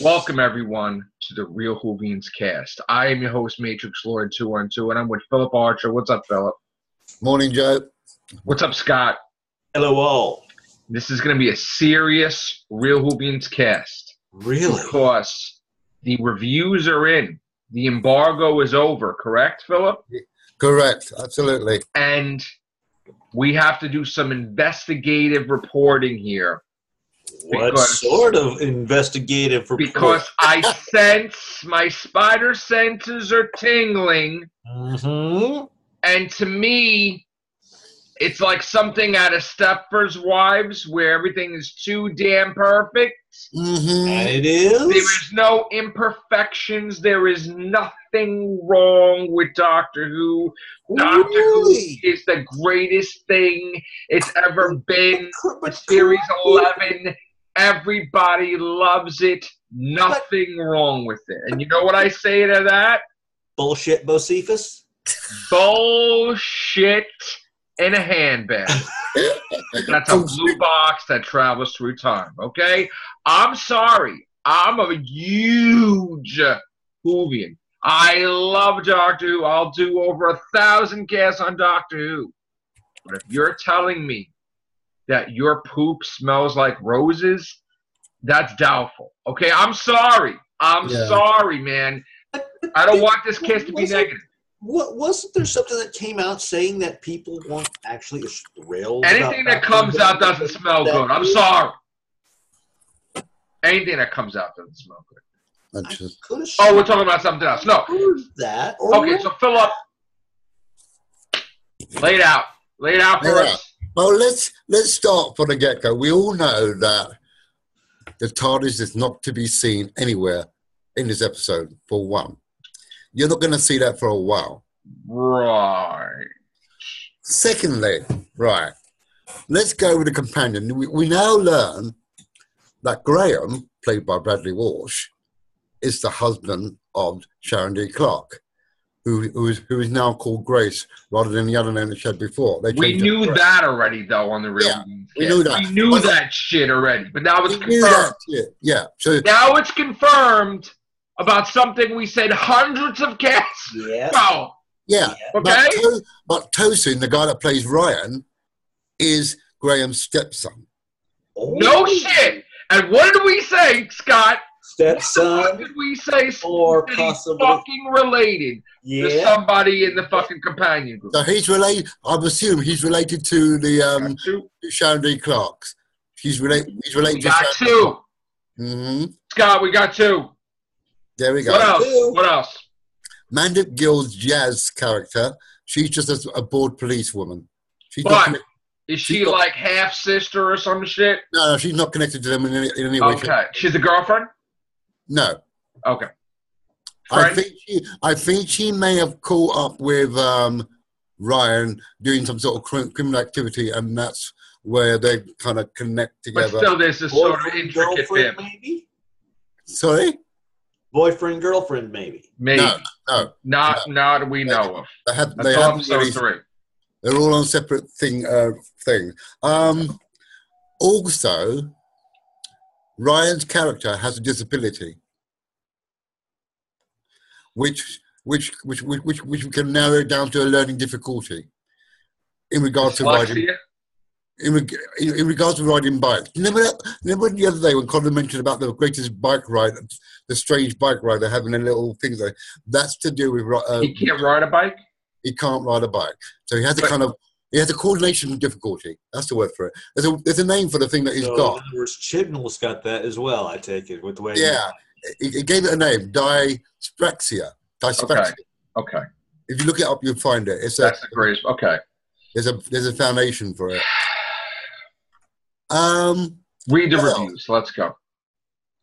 Welcome, everyone, to the Real Whovians cast. I am your host, Matrix Lord 212, and I'm with Phillip Archer. What's up, Phillip? Morning, Joe. What's up, Scott? Hello, all. This is going to be a serious Real Whovians cast. Really? Because the reviews are in. The embargo is over, correct, Phillip? Correct, absolutely. And we have to do some investigative reporting here. What sort of investigative report? Because I sense my spider senses are tingling. Mm-hmm. And to me, it's like something out of Stepford's Wives where everything is too damn perfect. Mm-hmm. And it is? There is no imperfections. There is nothing wrong with Doctor Who. Doctor Really? Who is the greatest thing it's ever been. But Series 11, everybody loves it. Nothing wrong with it. And you know what I say to that? Bullshit, Bocephus? Bullshit in a handbag. That's a blue box that travels through time, okay? I'm sorry. I'm a huge Whovian. I love Doctor Who. I'll do over 1,000 casts on Doctor Who. But if you're telling me that your poop smells like roses, that's doubtful. Okay? I'm sorry. I'm sorry, man. I don't want this cast to be negative. Wasn't there something that came out saying that people weren't actually thrilled? Anything that comes out doesn't smell good. I'm sorry. Anything that comes out doesn't smell good. Oh, we're talking about something else. No. That. Okay, so Phillip, lay it out. Lay it out for us. Well, let's start from the get-go. We all know that the TARDIS is not to be seen anywhere in this episode, for one. You're not going to see that for a while. Right. Secondly, let's go with the companion. We now learn that Graham, played by Bradley Walsh, is the husband of Sharon D. Clarke, who is now called Grace rather than the other name that she had before. We knew that already, though, on the real. Yeah, we knew that. We knew that shit already, but now it's confirmed. Yeah. So now it's confirmed about something we said hundreds of casts about. Yeah. Okay. But Tosin, the guy that plays Ryan, is Graham's stepson. Oh. No shit. And what did we say, Scott? Stepson. What did we say? Or He's possibly fucking related to somebody in the fucking companion group. So he's related. I assume he's related to the to Sharon D. Clarke's. He's related. We got two. Mm-hmm. Scott, we got two. There we go. What else? What else? Mandip Gill's Jazz character. She's just a bored policewoman. Is she like half sister or some shit? No, she's not connected to them in any way. Okay, she's a girlfriend. No. Okay. I think she may have caught up with Ryan doing some sort of criminal activity, and that's where they kind of connect together. But still, there's this sort of intricate bit. Maybe? Sorry? Boyfriend, girlfriend, maybe. Maybe. No. Not that we know of. They're all on separate things. Also, Ryan's character has a disability, which we can narrow down to a learning difficulty in regards to riding. In regards to riding bikes. Remember the other day when Colin mentioned about the greatest bike ride, the strange bike ride they're having a little things there. That's to do with he can't ride a bike. He can't ride a bike, so he has he has a coordination difficulty. That's the word for it. There's a name for the thing that he's got. In other words, Chibnall's got that as well. I take it with the way. Yeah, he gave it a name, dyspraxia. Okay. If you look it up, you'll find it. That's the greatest. Okay. There's a foundation for it. Read the reviews. Let's go.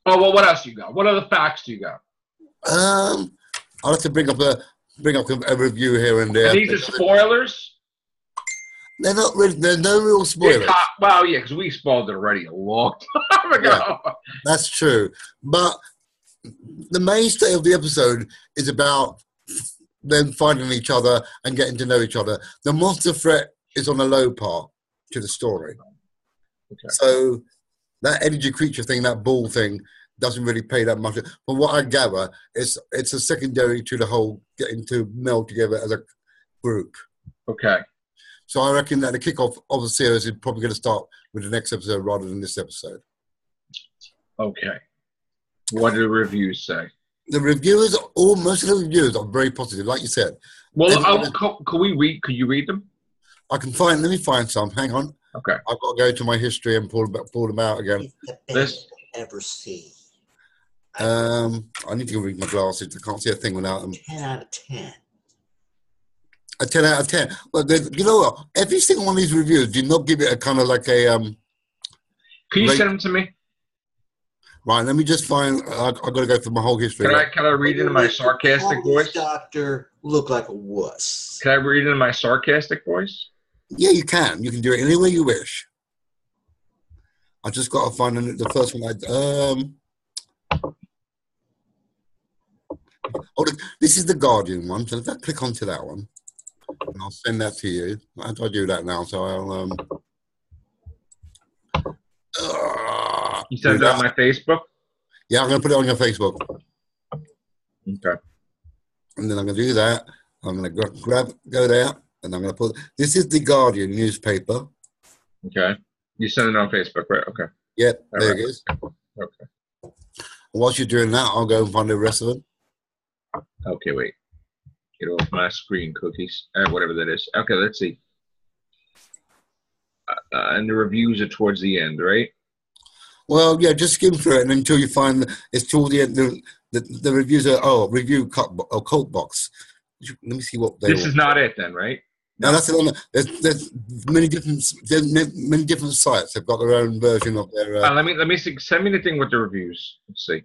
Oh well, what else you got? What other facts do you got? I'll have to bring up a review here and there. And these are spoilers. They're not really. There's no real spoilers. Well, yeah, because we spoiled it already a long time ago. Yeah, that's true. But the mainstay of the episode is about them finding each other and getting to know each other. The monster threat is on a low part to the story. Okay. So that energy creature thing, that ball thing, doesn't really pay that much. From what I gather, it's a secondary to the whole getting to meld together as a group. Okay. So I reckon that the kickoff of the series is probably going to start with the next episode rather than this episode. Okay. What do the reviews say? The reviewers, most of the reviewers are very positive, like you said. Well, could you read them? Let me find some. Hang on. Okay. I've got to go to my history and pull them out again. It's the best I've ever seen. I need to go read my glasses. I can't see a thing without them. 10 out of 10. A 10 out of 10. Well, you know what? Every single one of these reviews did not give it a kind of like a... Can you send them to me? Right, let me just find... I've got to go through my whole history. Can I read it in my sarcastic voice? Doctor look like a wuss. Can I read it in my sarcastic voice? Yeah, you can. You can do it any way you wish. I just got to find the first one. This is the Guardian one. So if I click onto that one, and I'll send that to you. How do I do that now? So I'll... You send it on my Facebook? Yeah, I'm going to put it on your Facebook. Okay. And then I'm going to do that. I'm going to go there, and I'm going to put... This is the Guardian newspaper. Okay. You send it on Facebook, right? Okay. Yep, there it is. Okay. Whilst you're doing that, I'll go and find the rest of them. Okay, wait. Get off my screen, cookies. Whatever that is. Okay, let's see. And the reviews are towards the end, right? Well, yeah, just skim through it until you find it's toward the end. The reviews are review cult box. Let me see what they. This is not it, then, right? No, that's it. There's many different sites. They've got their own version of their. Let me see. Send me the thing with the reviews. Let's see.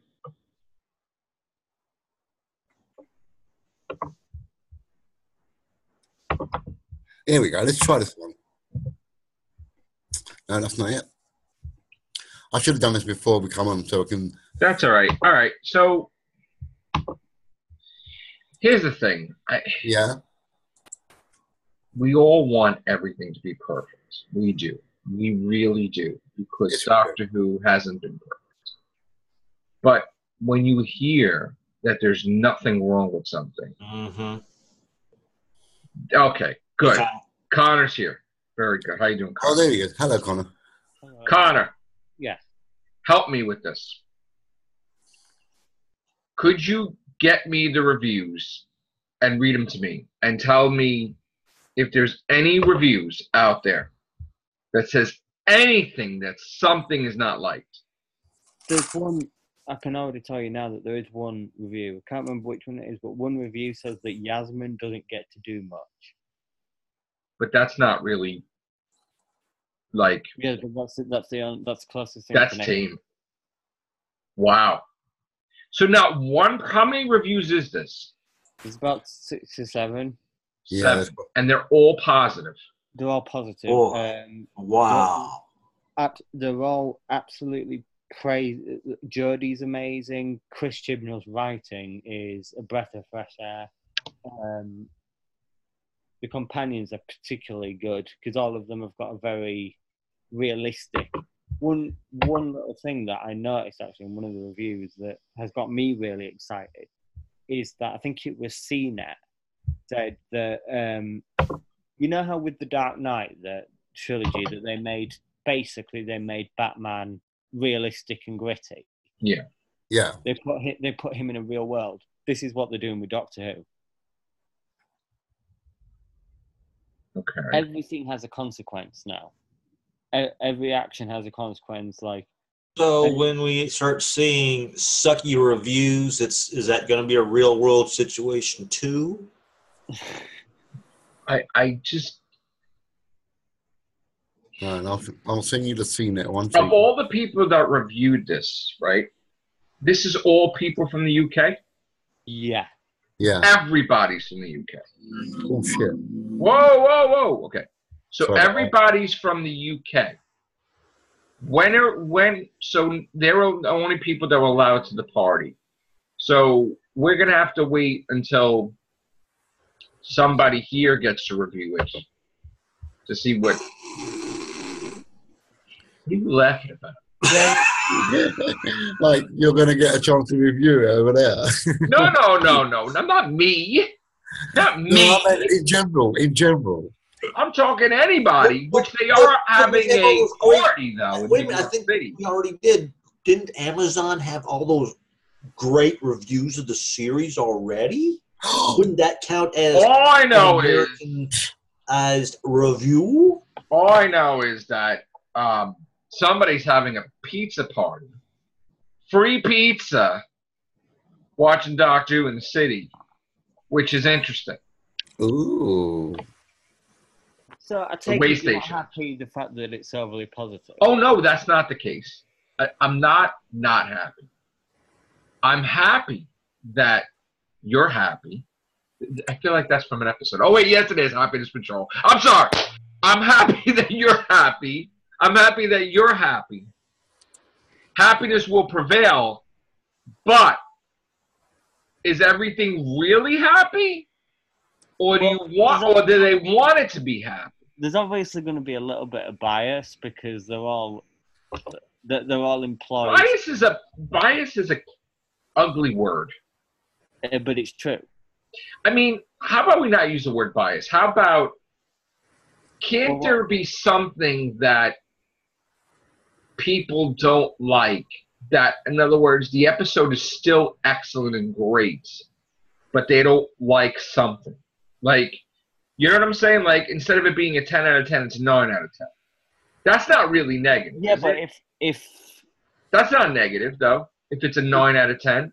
Here we go. Let's try this one. No, that's not it. I should have done this before we come on, so I can. That's all right. All right. So here's the thing. Yeah. We all want everything to be perfect. We do. We really do. Because yes, Doctor Who hasn't been perfect. But when you hear that there's nothing wrong with something. Mm-hmm. Okay, good. Connor's here. Very good. How you doing, Connor? Oh, there he is. Hello, Connor. Hello. Connor. Yeah. Help me with this. Could you get me the reviews and read them to me and tell me if there's any reviews out there that says anything that something is not liked? There's one, I can already tell you now that there is one review. I can't remember which one it is, but one review says that Yasmin doesn't get to do much. But that's not really like... Yeah, but that's closest thing. That's tame. Wow. So now, how many reviews is this? It's about 6 or 7. Yeah. 7. And they're all positive. They're all positive. Oh, wow. They're all absolutely praise. Jodie's amazing. Chris Chibnall's writing is a breath of fresh air. The companions are particularly good because all of them have got a very realistic. One little thing that I noticed actually in one of the reviews that has got me really excited is that I think it was CNET said that you know how with the Dark Knight, the trilogy that they made Batman realistic and gritty. Yeah. Yeah. They put him in a real world. This is what they're doing with Doctor Who. Okay. Everything has a consequence now. Every action has a consequence. So when we start seeing sucky reviews, is that going to be a real world situation too? I just... Right, I'll send you the CNET one. Of all the people that reviewed this, right? This is all people from the UK? Yeah. Yeah. Everybody's from the UK. Oh, shit. Whoa. Okay. So Sorry. Everybody's from the UK. So they're the only people that were allowed to the party. So we're going to have to wait until somebody here gets to review it to see what are you laughing about? Like you're going to get a chance to review it over there. No, not me. Not me. No, I mean, in general. I'm talking anybody, which they are having a party, though. Wait a minute, I think we already did. Didn't Amazon have all those great reviews of the series already? Wouldn't that count as all I know as review? All I know is that somebody's having a pizza party. Free pizza watching Doctor Who in the city, which is interesting. Ooh. So I take it you're not happy the fact that it's overly positive. Oh, no, that's not the case. I'm not happy. I'm happy that you're happy. I feel like that's from an episode. Oh, wait, yes, it is. Happiness Patrol. I'm sorry. I'm happy that you're happy. I'm happy that you're happy. Happiness will prevail, but is everything really happy? Or do they want it to be happy? There's obviously going to be a little bit of bias because they're all employed. Bias is a ugly word. But it's true. I mean, how about we not use the word bias? How about can't there be something that people don't like? That, in other words, the episode is still excellent and great, but they don't like something. Like, you know what I'm saying? Like, instead of it being a 10 out of 10, it's a 9 out of 10. That's not really negative. Yeah, but if that's not negative, though, if it's a 9 out of 10.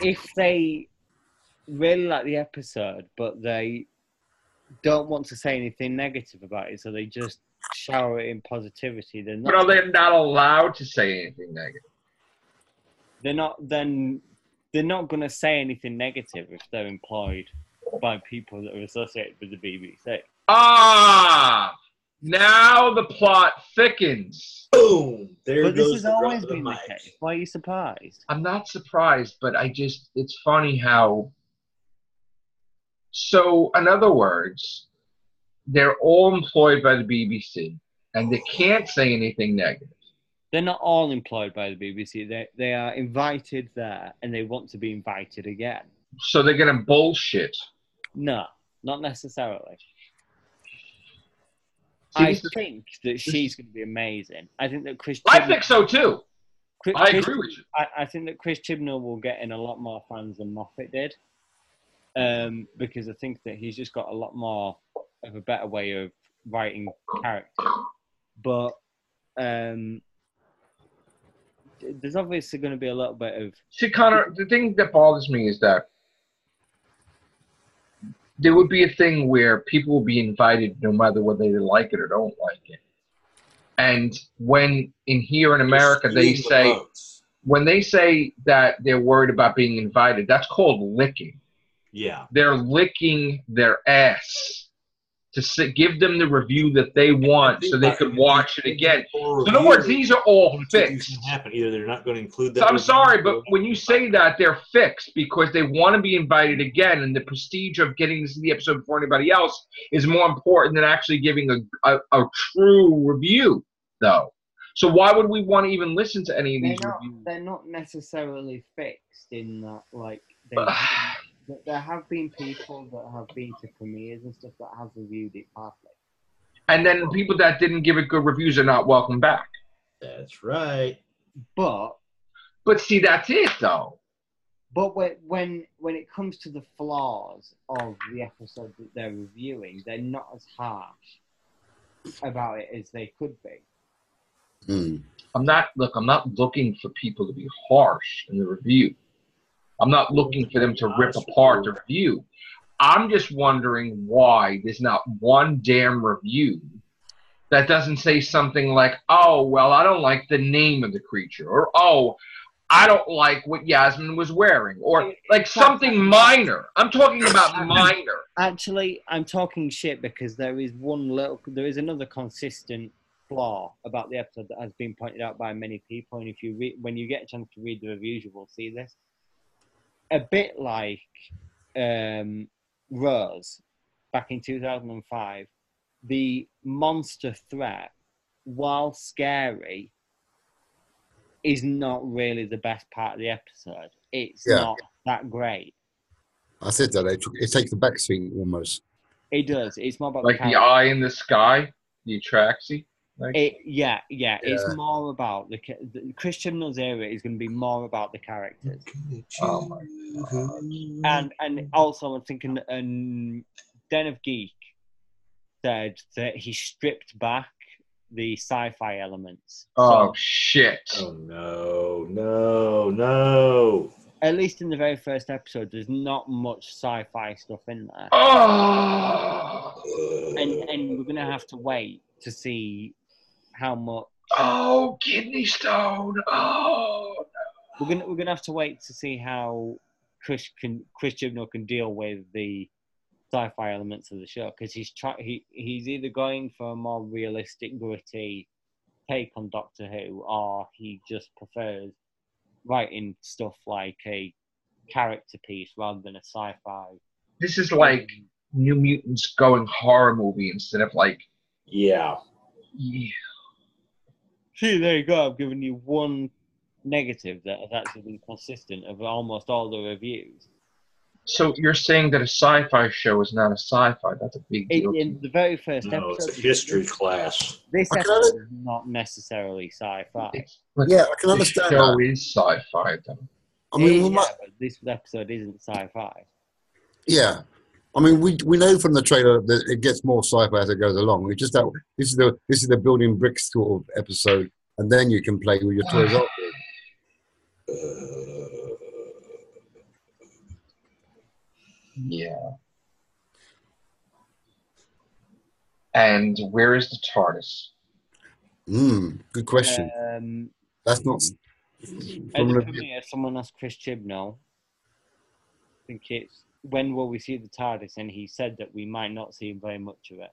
If they really like the episode, but they don't want to say anything negative about it, so they just shower it in positivity, then. But are they not allowed to say anything negative? They're not. Then they're not going to say anything negative if they're employed by people that are associated with the BBC. Ah, now the plot thickens. Boom! There but goes this has always been the case. Why are you surprised? I'm not surprised, but it's funny how. So, in other words, they're all employed by the BBC, and they can't say anything negative. They're not all employed by the BBC. They are invited there, and they want to be invited again. So they're going to bullshit. No, not necessarily. I think that she's going to be amazing. I think that Chris. I think so too. I agree with you. I think that Chris Chibnall will get in a lot more fans than Moffat did, because I think that he's just got a lot more of a better way of writing characters. But there's obviously going to be a little bit of. See, Connor, the thing that bothers me is that there would be a thing where people will be invited no matter whether they like it or don't like it. And here in America, when they say that they're worried about being invited, that's called licking. Yeah. They're licking their ass to give them the review that they want so they could watch it again. So in other words, these are all fixed. Either they're not going to include that. So I'm sorry, but when you say that, they're fixed because they want to be invited again, and the prestige of getting to see the episode before anybody else is more important than actually giving a true review, though. So why would we want to even listen to any of these reviews? They're not necessarily fixed in that, like, there have been people that have been to premieres and stuff that have reviewed it partly. And then people that didn't give it good reviews are not welcome back. That's right. But see, that's it, though. But when it comes to the flaws of the episode that they're reviewing, they're not as harsh about it as they could be. Mm. I'm not looking for people to be harsh in the review. I'm not looking for them to rip apart the review. I'm just wondering why there's not one damn review that doesn't say something like, oh, well, I don't like the name of the creature, or, oh, I don't like what Yasmin was wearing, or like something minor. I'm talking about minor. Actually, I'm talking shit because there is another consistent flaw about the episode that has been pointed out by many people, and when you get a chance to read the reviews, you will see this. A bit like Rose back in 2005, the monster threat, while scary, is not really the best part of the episode. It's not that great. I said that it takes the back seat almost. It does. It's more about like the eye in the sky, the Atraxi. Like, it's more about the Chris Chibnall's era is going to be more about the characters. Oh my God. And also I'm thinking, Den of Geek said that he stripped back the sci-fi elements. Oh shit! Oh no! At least in the very first episode, there's not much sci-fi stuff in there. Oh! And we're gonna have to wait to see how much. Oh, kidney stone! Oh! We're gonna have to wait to see how Chris Chibnall can deal with the sci-fi elements of the show, because he's either going for a more realistic, gritty take on Doctor Who, or he just prefers writing stuff like a character piece rather than a sci-fi. This is like New Mutants going horror movie instead of like. Yeah. See, there you go. I've given you one negative that has actually been consistent of almost all the reviews. So you're saying that a sci-fi show is not a sci-fi? That's a big deal. In the very first episode, it's a history class. This episode is not necessarily sci-fi. Yeah, I can understand the show that. is sci-fi, though. I mean, but this episode isn't sci-fi. Yeah, I mean, we know from the trailer that it gets more sci-fi as it goes along. It's just that this is the building bricks sort of episode, and then you can play with your toys afterwards. Yeah. And where is the TARDIS? Good question. That's not. At the premiere, someone asked Chris Chibnall, I think it's, when will we see the TARDIS? And he said that we might not see very much of it.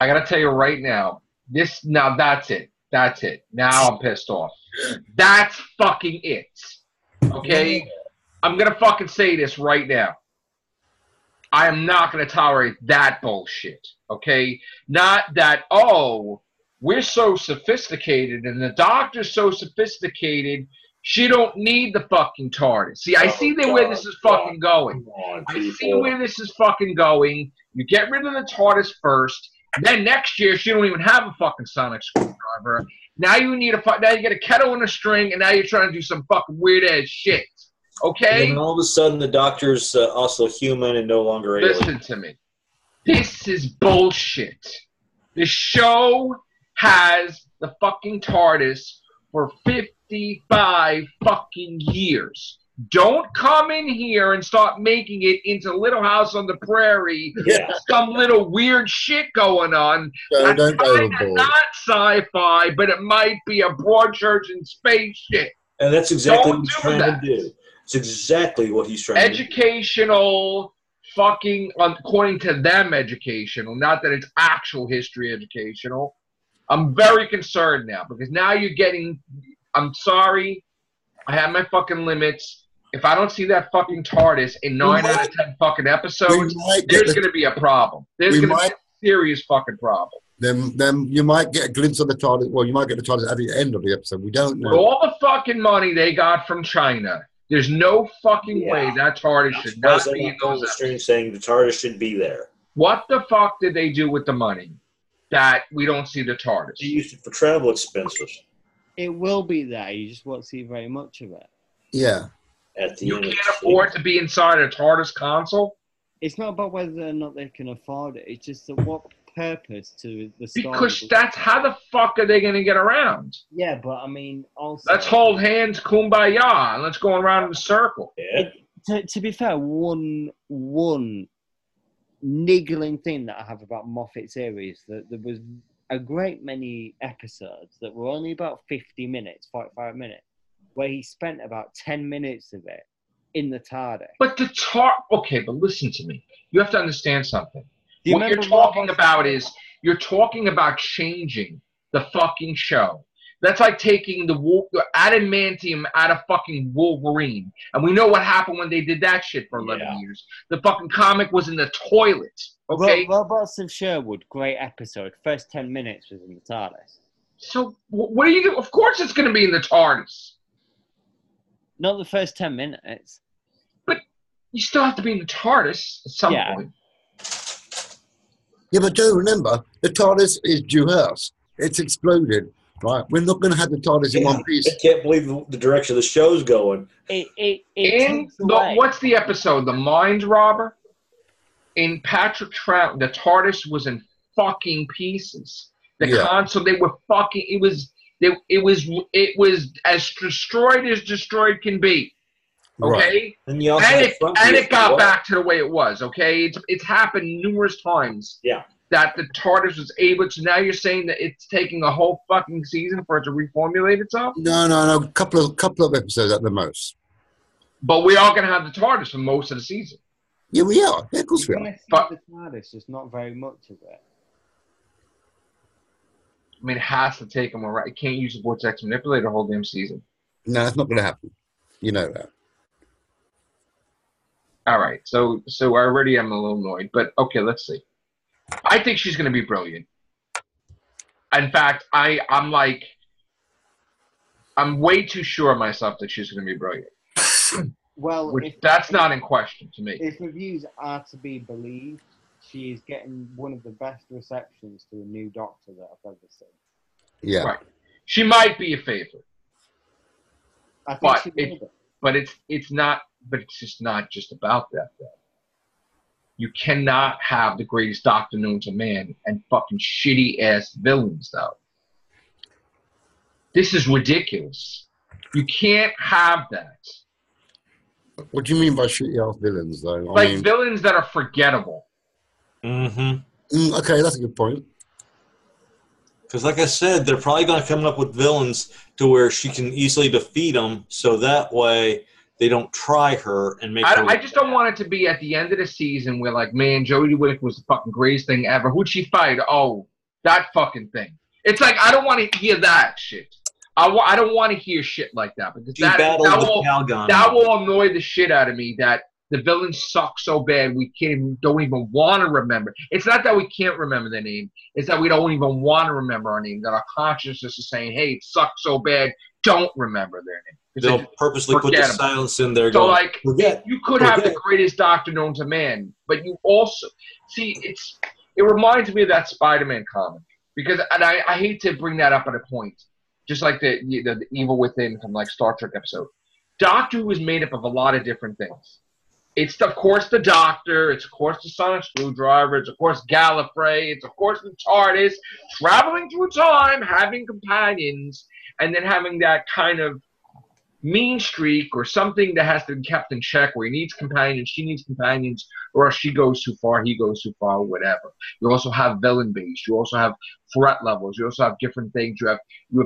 I gotta tell you right now, that's it. That's it. Now I'm pissed off. That's fucking it. Okay? I'm gonna fucking say this right now. I am not gonna tolerate that bullshit. Okay? Not that, we're so sophisticated and the doctor's so sophisticated, she don't need the fucking TARDIS. See, I see where this is fucking going. I see where this is fucking going. You get rid of the TARDIS first, then next year she don't even have a fucking sonic screwdriver. Now you need now you get a kettle and a string, and now you're trying to do some fucking weird ass shit. Okay? And then all of a sudden the doctor's also human and no longer alien. Listen to me. This is bullshit. The show has the fucking TARDIS for 55 fucking years. Don't come in here and start making it into Little House on the Prairie. Yeah. Some little weird shit going on. Don't That's go overboard. not sci-fi, but it might be a Broadchurch in space shit. And that's exactly Don't what he's do trying that. to do. It's exactly what he's trying to do. Educational, fucking, according to them, educational. Not that it's actual history educational. I'm very concerned now because now you're getting. I'm sorry, I have my fucking limits. If I don't see that fucking TARDIS in 9 out of 10 fucking episodes, there's going to be a problem. There's going to be a serious fucking problem. Then you might get a glimpse of the TARDIS. Well, you might get the TARDIS at the end of the episode. We don't know. With all the fucking money they got from China, there's no fucking way that TARDIS should not be in those episodes. Saying the TARDIS should be there. What the fuck did they do with the money that we don't see the TARDIS? They used it for travel expenses. It will be there. You just won't see very much of it. Yeah. You can't afford to be inside a TARDIS console? It's not about whether or not they can afford it. It's just that what purpose to the story. Because that's how the fuck are they going to get around? Yeah, but I mean, also. Let's hold hands, kumbaya, and let's go around in a circle. Yeah. To be fair, one niggling thing that I have about Moffat's series that there was a great many episodes that were only about 50 minutes, 45 minutes, where he spent about 10 minutes of it in the TARDIS. But okay, but listen to me. You have to understand something. What you're talking about is you're talking about changing the fucking show. That's like taking the adamantium out of fucking Wolverine. And we know what happened when they did that shit for 11 years. The fucking comic was in the toilet. Okay? Robots of Sherwood, great episode. First 10 minutes was in the TARDIS. So what are you doing? Of course it's going to be in the TARDIS. Not the first 10 minutes. But you still have to be in the TARDIS at some point. Yeah, but don't remember, the TARDIS is Dewhurst. It's exploded, right? We're not going to have the TARDIS in one piece. I can't believe the direction the show's going. What's the episode? The Mind Robber? In Patrick Trout, the TARDIS was in fucking pieces. The console, they were fucking. It was as destroyed can be. Okay, right. and it got back to the way it was. Okay, it's happened numerous times. Yeah, that the TARDIS was able to. Now you're saying that it's taking a whole fucking season for it to reformulate itself? No. A couple of episodes at the most. But we are going to have the TARDIS for most of the season. Yeah, we are. Yeah, of course we are. But the TARDIS is not very much of it. I mean, it has to take them around. It can't use the Vortex Manipulator the whole damn season. No, that's not going to happen. You know that. All right. So I already am a little annoyed. But, okay, let's see. I think she's going to be brilliant. In fact, I'm way too sure of myself that she's going to be brilliant. Well, that's not in question to me. If reviews are to be believed, she is getting one of the best receptions to a new Doctor that I've ever seen. Yeah. Right. She might be a favorite. I think she will be. But it's just not just about that, though. You cannot have the greatest Doctor known to man and fucking shitty-ass villains, though. This is ridiculous. You can't have that. What do you mean by shitty-ass villains, though? Villains that are forgettable. Mm-hmm. Okay, that's a good point. Because, like I said, they're probably going to come up with villains to where she can easily defeat them, so that way they don't try her and make her... I just don't want it to be at the end of the season where, like, man, Jodie Whittaker was the fucking greatest thing ever. Who'd she fight? Oh, that fucking thing. It's like, I don't want to hear that shit. I don't want to hear shit like that. Because that will annoy the shit out of me that the villains suck so bad we don't even want to remember. It's not that we can't remember their name. It's that we don't even want to remember our name. That our consciousness is saying, hey, it sucks so bad, don't remember their name. They'll purposely put the silence in there. So, you could have the greatest Doctor known to man, but you also... See, it reminds me of that Spider-Man comic. Because, and I hate to bring that up at a point, just like the Evil Within from, like, Star Trek episode. Doctor Who is made up of a lot of different things. It's, of course, the Doctor. It's, of course, the Sonic Screwdriver. It's, of course, Gallifrey. It's, of course, the TARDIS. Traveling through time, having companions, and then having that kind of mean streak or something that has to be kept in check where he needs companions, she needs companions, or else she goes too far, he goes too far, whatever. You also have villain base. You also have threat levels. You also have different things. You have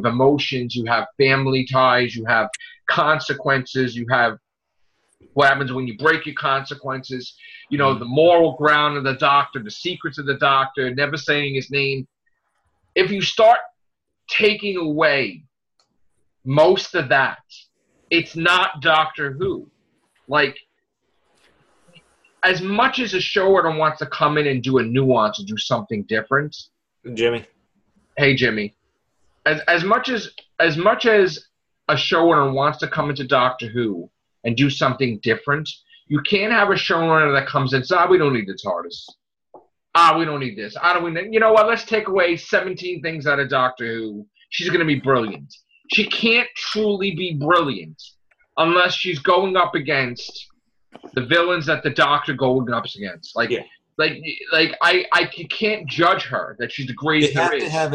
emotions. You have family ties. You have consequences. You have what happens when you break your consequences. You know, the moral ground of the Doctor, the secrets of the Doctor, never saying his name. If you start taking away most of that, it's not Doctor Who. Like, as much as a showrunner wants to come in and do a nuance and do something different, Jimmy. Hey, Jimmy. As much as a showrunner wants to come into Doctor Who and do something different, you can't have a showrunner that comes in and says, we don't need the TARDIS. We don't need this. You know what? Let's take away 17 things out of Doctor Who. She's going to be brilliant. She can't truly be brilliant unless she's going up against the villains that the Doctor going up against. You can't judge her that she's the greatest. They have to have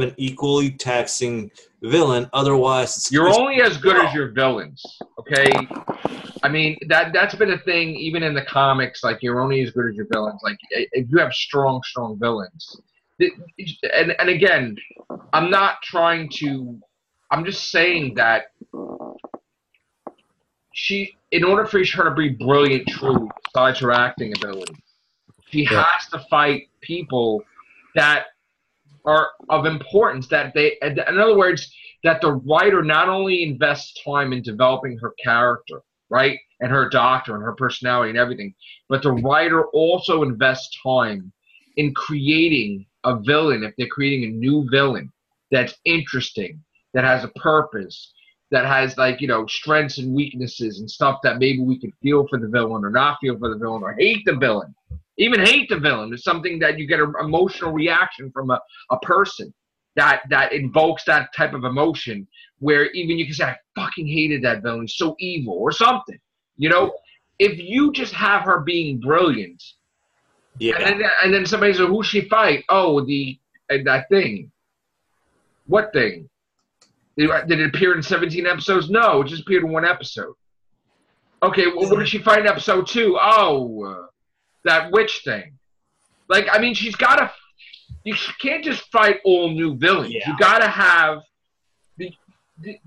an equally taxing villain. Otherwise, you're only as good as your villains. Okay, I mean that's been a thing even in the comics. Like, you're only as good as your villains. Like, if you have strong villains. And again, I'm not trying to. I'm just saying that in order for her to be brilliant, true, besides her acting ability, she has to fight people that are of importance. In other words, that the writer not only invests time in developing her character, right, and her Doctor and her personality and everything, but the writer also invests time in creating a villain. If they're creating a new villain, that's interesting, that has a purpose, that has, like, strengths and weaknesses and stuff that maybe we can feel for the villain or not feel for the villain or hate the villain. Even hate the villain is something that you get an emotional reaction from a person that invokes that type of emotion, where even you can say, I fucking hated that villain, he's so evil or something. If you just have her being brilliant, and then somebody says, who's she fight? Oh, that thing. What thing? Did it appear in 17 episodes? No, it just appeared in one episode. Okay, well, what did she fight in episode 2? Oh, that witch thing. Like, I mean, you can't just fight all new villains. Yeah. You gotta have,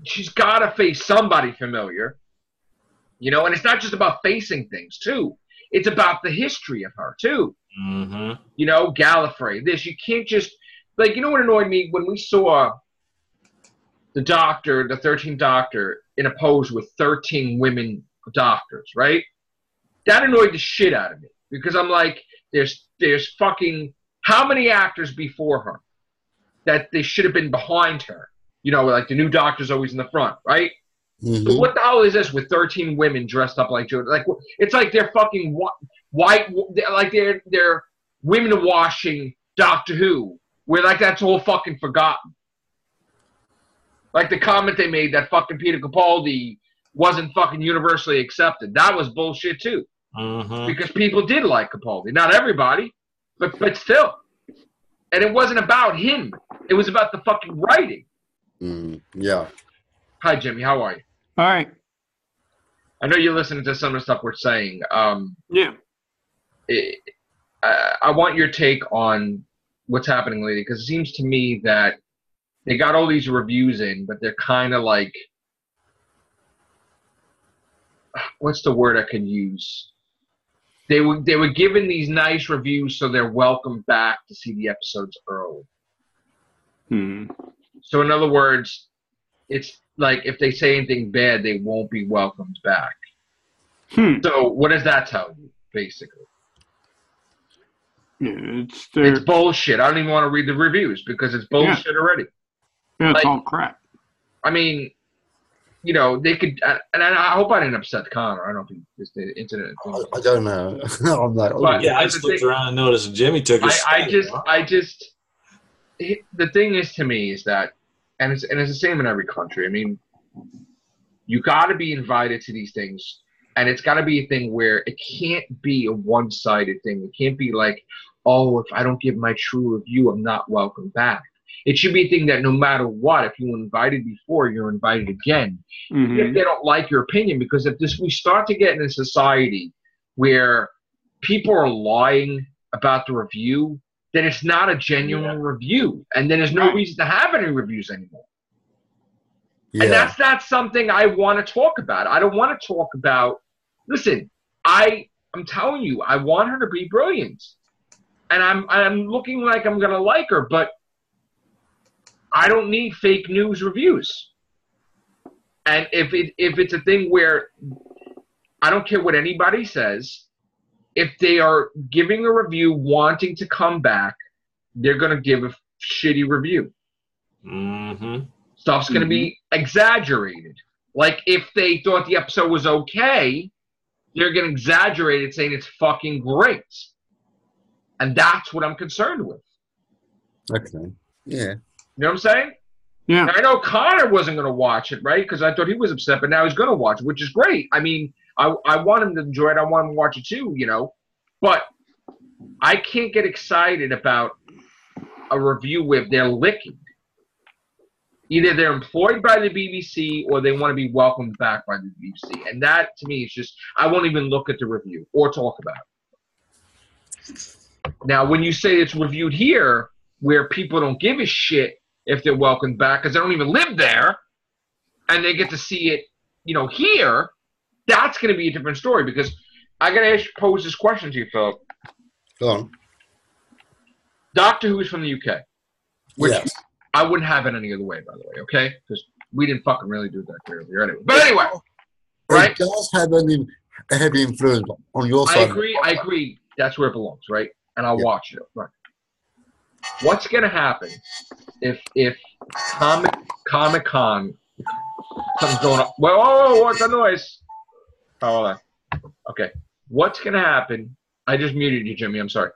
she's gotta face somebody familiar, and it's not just about facing things, too. It's about the history of her, too. Mm-hmm. Gallifrey, this. You can't just, like, what annoyed me when we saw the 13th Doctor, in a pose with 13 women doctors, right? That annoyed the shit out of me, because I'm like, there's fucking, how many actors before her that they should have been behind her? Like the new Doctor's always in the front, right? Mm-hmm. So what the hell is this with 13 women dressed up like Joe? Like, it's like they're fucking white, like they're women washing Doctor Who, where, like, that's all fucking forgotten. Like the comment they made that fucking Peter Capaldi wasn't fucking universally accepted. That was bullshit too. Mm-hmm. Because people did like Capaldi. Not everybody, but still. And it wasn't about him. It was about the fucking writing. Yeah. Hi, Jimmy. How are you? All right. I know you're listening to some of the stuff we're saying. Yeah. I want your take on what's happening lately, because it seems to me that they got all these reviews in, but they're kind of like, what's the word I can use? They were given these nice reviews, so they're welcomed back to see the episodes early. So in other words, it's like if they say anything bad, they won't be welcomed back. So what does that tell you, basically? Yeah, it's bullshit. I don't even want to read the reviews because it's bullshit already. Yeah, it's all crap. I mean, they could, and I hope I didn't upset Connor. I don't know if the internet. I don't know. I'm like, I just looked around and noticed Jimmy took his. The thing is, to me, is that, and it's the same in every country. I mean, you got to be invited to these things, and it's got to be a thing where it can't be a one-sided thing. It can't be like, oh, if I don't give my true review, I'm not welcome back. It should be a thing that no matter what, if you were invited before, you're invited again. Mm-hmm. If they don't like your opinion, because if we start to get in a society where people are lying about the review, then it's not a genuine review. And then there's no reason to have any reviews anymore. Yeah. And that's not something I want to talk about. I don't want to talk about, listen, I'm telling you, I want her to be brilliant. And I'm looking like I'm going to like her, but I don't need fake news reviews. And if it's a thing where I don't care what anybody says, if they are giving a review wanting to come back, they're going to give a shitty review. Mm-hmm. Stuff's going to be exaggerated. Like if they thought the episode was okay, they're going to exaggerate it saying it's fucking great. And that's what I'm concerned with. Okay. Yeah. You know what I'm saying? Yeah. And I know Connor wasn't going to watch it, right? Because I thought he was upset, but now he's going to watch it, which is great. I mean, I want him to enjoy it. I want him to watch it too, But I can't get excited about a review where they're licking. Either they're employed by the BBC or they want to be welcomed back by the BBC. And that, to me, is just, I won't even look at the review or talk about it. Now, when you say it's reviewed here, where people don't give a shit if they're welcomed back because they don't even live there, and they get to see it, here, that's going to be a different story. Because I got to pose this question to you, Phillip. Go on. Doctor Who is from the UK. Which yes. I wouldn't have it any other way, by the way, okay? Because we didn't fucking really do that clearly anyway. But anyway, right? It does have a heavy influence on your side. I agree. That's where it belongs, right? And I'll watch it, right? What's going to happen if Comic-Con comes going up? Well, oh, what's the noise? Oh, okay. What's going to happen? I just muted you, Jimmy. I'm sorry.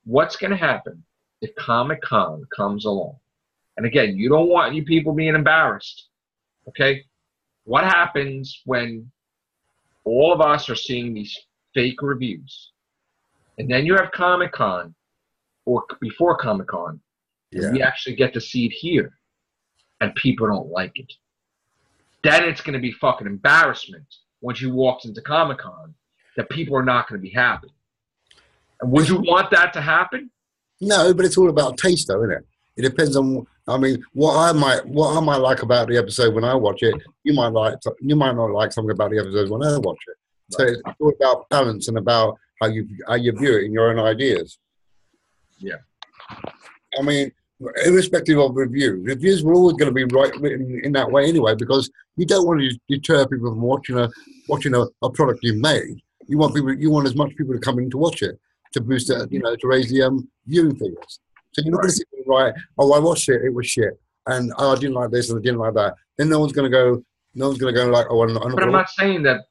What's going to happen if Comic-Con comes along? And again, you don't want you people being embarrassed. Okay? What happens when all of us are seeing these fake reviews? And then you have Comic-Con, or before Comic-Con, and we actually get to see it here, and people don't like it. Then it's going to be fucking embarrassment once you walk into Comic-Con that people are not going to be happy. And would you want that to happen? No, but it's all about taste, though, isn't it? It depends on. I mean, what I might like about the episode when I watch it, you might not like something about the episode when I watch it. So it's all about balance and about how you view it and your own ideas. Yeah. I mean, irrespective of reviews were always going to be written in that way anyway, because you don't want to deter people from watching a product you've made. You want as much people to come in to watch it, to boost it, to raise the viewing figures. So you're not going to sit there and write, oh, I watched it, it was shit, and I didn't like this and I didn't like that. Then no one's going to go like, oh, I'm not. But I'm not saying that.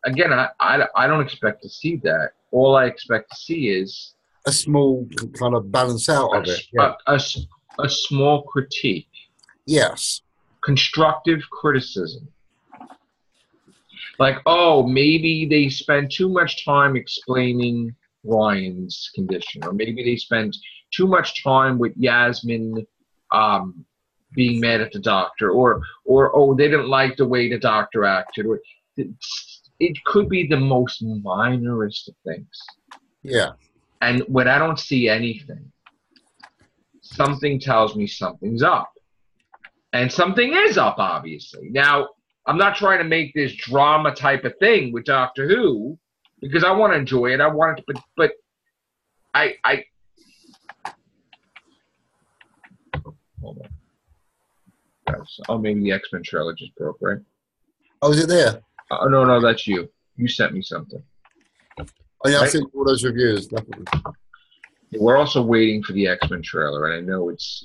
Again, I don't expect to see that. All I expect to see is a small kind of balance out of it. Yeah. A small critique. Yes. Constructive criticism. Like, oh, maybe they spent too much time explaining Ryan's condition, or maybe they spent too much time with Yasmin being mad at the doctor, or oh, they didn't like the way the doctor acted. Or it could be the most minorest of things. Yeah. And when I don't see anything, something tells me something's up. And something is up, obviously. Now, I'm not trying to make this drama type of thing with Doctor Who, because I want to enjoy it. I want it to, but I hold on. Oh, maybe the X-Men trailer just broke, right? Oh, is it there? Oh, no, that's you. You sent me something. Oh, yeah, right? I've seen all those reviews. Definitely. We're also waiting for the X-Men trailer, and I know it's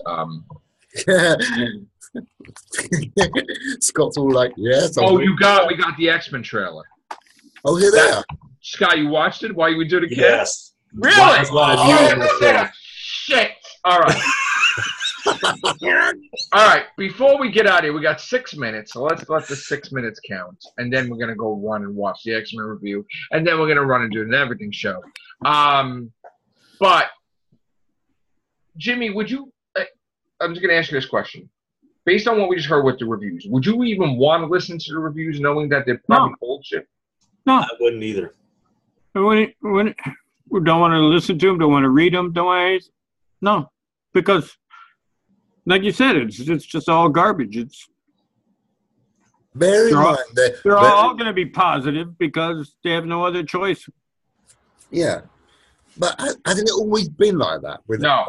Scott's all like, yes. Oh, we got the X-Men trailer. Oh, is it there? Scott, you watched it while you were doing it? Yes. Really? Shit. All right. All right. Before we get out of here, we got 6 minutes, so let's let the 6 minutes count, and then we're gonna go run and watch the X-Men review, and then we're gonna run and do an everything show. But Jimmy, would you? I'm just gonna ask you this question. Based on what we just heard with the reviews, would you even want to listen to the reviews knowing that they're probably bullshit? No, I wouldn't either. We don't want to listen to them, don't want to read them, don't want to. No, because, like you said, it's just all garbage. Bear in mind that they're all going to be positive because they have no other choice. Yeah, but hasn't it always been like that? No.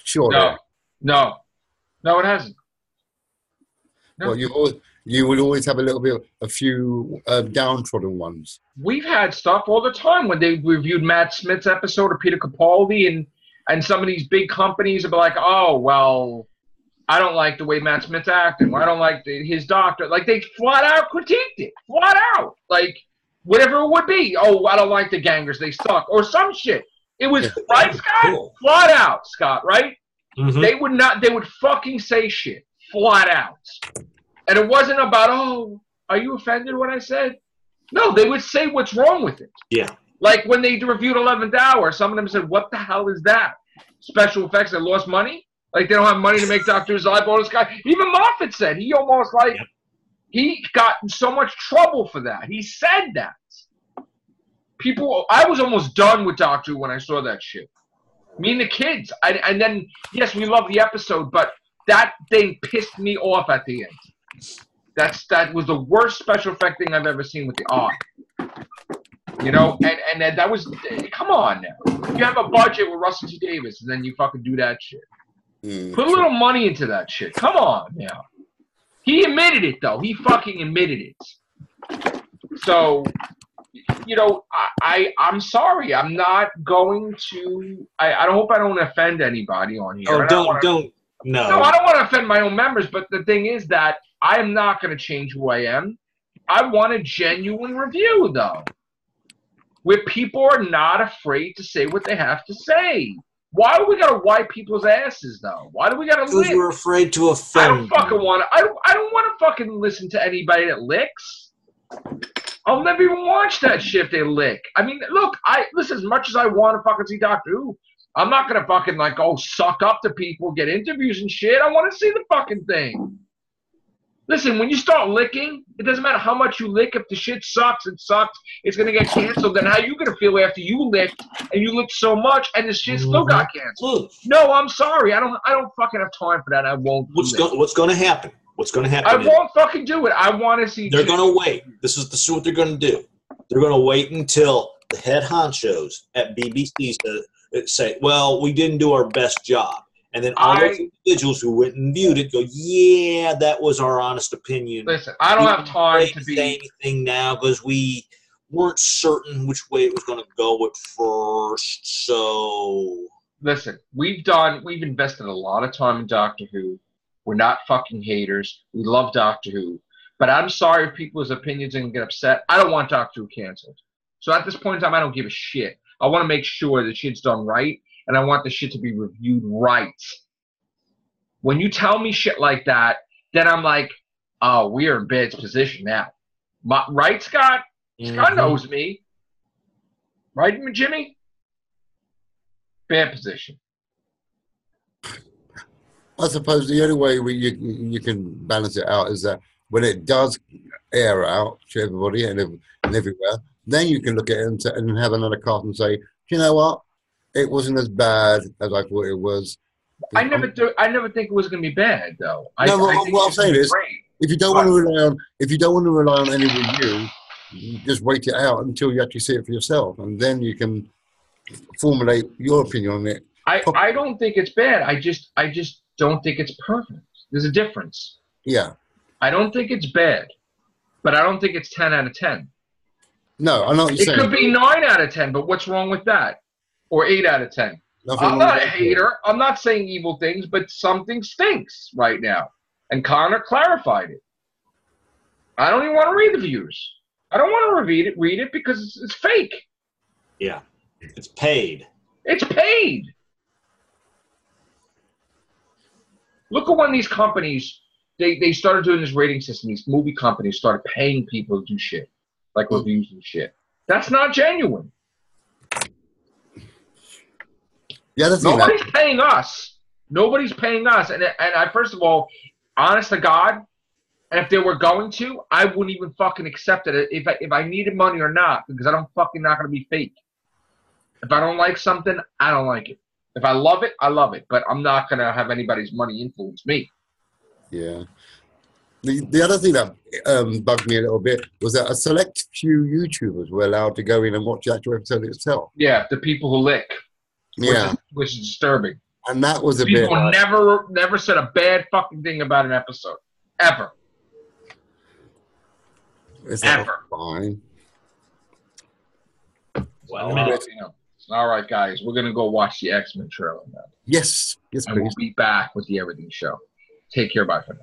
Sure. No, it hasn't. No. Well, you would always have a few downtrodden ones. We've had stuff all the time when they reviewed Matt Smith's episode of Peter Capaldi, and some of these big companies would be like, oh, well, I don't like the way Matt Smith's acting. I don't like his doctor. Like, they flat out critiqued it. Flat out. Like, whatever it would be. Oh, I don't like the gangers. They suck. Or some shit. It was, right, Scott? Cool. Flat out, Scott, right? Mm-hmm. They would fucking say shit. Flat out. And it wasn't about, oh, are you offended what I said? No, they would say what's wrong with it. Yeah. Like when they reviewed 11th Hour, some of them said, what the hell is that? Special effects, they lost money? Like they don't have money to make Doctor Who's live bonus guy. Even Moffat said he almost he got in so much trouble for that. He said that. I was almost done with Doctor Who when I saw that shit. Me and the kids. And then, yes, we love the episode, but that thing pissed me off at the end. That was the worst special effect thing I've ever seen with the eye. You know, and that was, come on now. You have a budget with Russell T. Davies, and then you fucking do that shit. Put a little money into that shit. Come on now. He admitted it, though. He fucking admitted it. So, I'm sorry. I'm not going to. I don't hope I don't offend anybody on here. Oh, don't. No, I don't want to offend my own members. But the thing is that I am not going to change who I am. I want a genuine review, though, where people are not afraid to say what they have to say. Why do we gotta wipe people's asses, though? Why do we gotta lick? Because we're afraid to offend. I don't fucking want to. I don't want to fucking listen to anybody that licks. I'll never even watch that shit if they lick. I mean, look, listen, as much as I want to fucking see Doctor Who, I'm not gonna fucking like suck up to people, get interviews and shit. I want to see the fucking thing. Listen, when you start licking, it doesn't matter how much you lick. If the shit sucks, it sucks. It's gonna get canceled. Then how you gonna feel after you licked and you licked so much and the shit still got canceled? No, I'm sorry. I don't fucking have time for that. I won't. What's gonna happen? What's gonna happen? I won't fucking do it. I want to see. They're gonna wait. This is what they're gonna do. They're gonna wait until the head honchos at BBC say, "Well, we didn't do our best job." And then all those individuals who went and viewed it go, yeah, that was our honest opinion. Listen, I don't have time to say anything now because we weren't certain which way it was going to go at first. So listen, we've invested a lot of time in Doctor Who. We're not fucking haters. We love Doctor Who. But I'm sorry if people's opinions are going to get upset. I don't want Doctor Who canceled. So at this point in time, I don't give a shit. I want to make sure the shit's done right. And I want the shit to be reviewed right. When you tell me shit like that, then I'm like, oh, we are in bad position now. Right, Scott? Scott knows me. Right, Jimmy? Bad position. I suppose the only way you can balance it out is that when it does air out to everybody and everywhere, then you can look at it and have another cast and say, you know what? It wasn't as bad as I thought it was. I never think it was going to be bad, though. What I'm saying is, if you don't want to rely on any review, you just wait it out until you actually see it for yourself, and then you can formulate your opinion on it. I don't think it's bad. I just don't think it's perfect. There's a difference. Yeah. I don't think it's bad, but I don't think it's 10 out of 10. No, I know what you're saying. It could be 9 out of 10, but what's wrong with that? Or 8 out of 10. I'm not a hater. I'm not saying evil things, but something stinks right now. And Connor clarified it. I don't even want to read the views. I don't want to read it because it's fake. Yeah. It's paid. It's paid. Look at when these companies, they started doing this rating system. These movie companies started paying people to do shit, like reviews and shit. That's not genuine. Yeah, nobody's paying us. Nobody's paying us. And I, first of all, honest to God, and if they were going to, I wouldn't even fucking accept it if I needed money or not, because I'm fucking not going to be fake. If I don't like something, I don't like it. If I love it, I love it. But I'm not going to have anybody's money influence me. Yeah. The other thing that bugged me a little bit was that a select few YouTubers were allowed to go in and watch the actual episode itself. Yeah, the people who lick. Yeah. Which is disturbing. And that was people never said a bad fucking thing about an episode. Ever. Ever. Fine. Well, all right, guys. We're going to go watch the XMen trailer now. Yes. Yes, please. And we'll be back with the Everything Show. Take care. Bye for now.